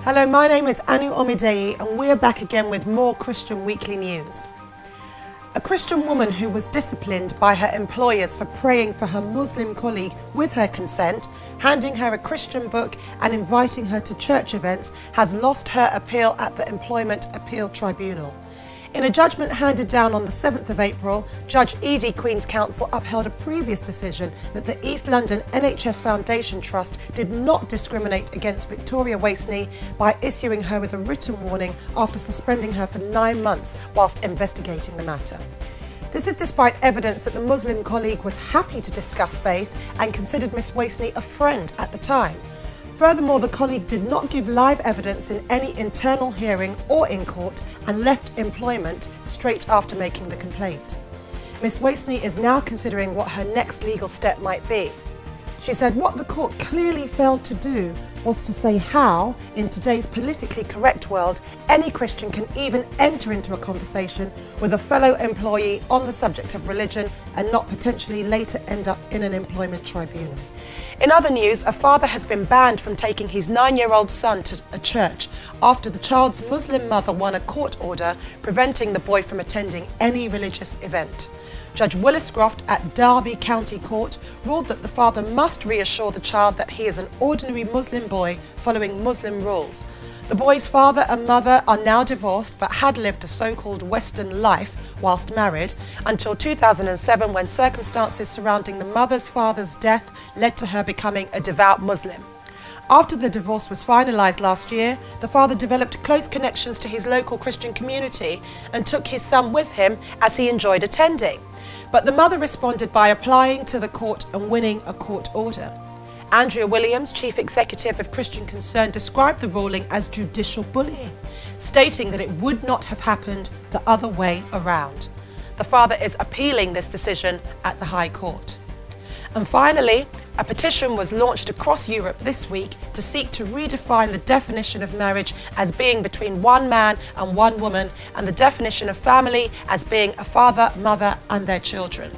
Hello, my name is Anu Omidei and we're back again with more Christian Weekly News. A Christian woman who was disciplined by her employers for praying for her Muslim colleague with her consent, handing her a Christian book and inviting her to church events has lost her appeal at the Employment Appeal Tribunal. In a judgment handed down on the 7th of April, Judge Edie Queen's Counsel upheld a previous decision that the East London NHS Foundation Trust did not discriminate against Victoria Wasney by issuing her with a written warning after suspending her for 9 months whilst investigating the matter. This is despite evidence that the Muslim colleague was happy to discuss faith and considered Miss Wasney a friend at the time. Furthermore, the colleague did not give live evidence in any internal hearing or in court and left employment straight after making the complaint. Miss Wasney is now considering what her next legal step might be. She said what the court clearly failed to do was to say how, in today's politically correct world, any Christian can even enter into a conversation with a fellow employee on the subject of religion and not potentially later end up in an employment tribunal. In other news, a father has been banned from taking his 9-year-old son to a church after the child's Muslim mother won a court order preventing the boy from attending any religious event. Judge Williscroft at Derby County Court ruled that the father must reassure the child that he is an ordinary Muslim boy following Muslim rules. The boy's father and mother are now divorced but had lived a so-called Western life whilst married until 2007, when circumstances surrounding the mother's father's death led to her becoming a devout Muslim. After the divorce was finalised last year, the father developed close connections to his local Christian community and took his son with him as he enjoyed attending. But the mother responded by applying to the court and winning a court order. Andrea Williams, Chief Executive of Christian Concern, described the ruling as judicial bullying, stating that it would not have happened the other way around. The father is appealing this decision at the High Court. And finally, a petition was launched across Europe this week to seek to redefine the definition of marriage as being between one man and one woman, and the definition of family as being a father, mother and their children.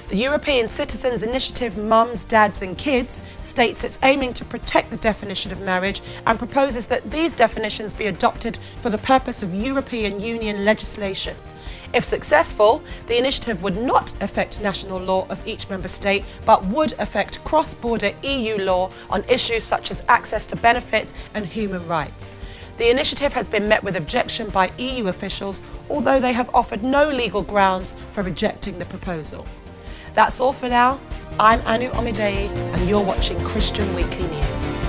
The European Citizens Initiative Mums, Dads and Kids states it's aiming to protect the definition of marriage and proposes that these definitions be adopted for the purpose of European Union legislation. If successful, the initiative would not affect national law of each member state, but would affect cross-border EU law on issues such as access to benefits and human rights. The initiative has been met with objection by EU officials, although they have offered no legal grounds for rejecting the proposal. That's all for now. I'm Anu Omidei and you're watching Christian Weekly News.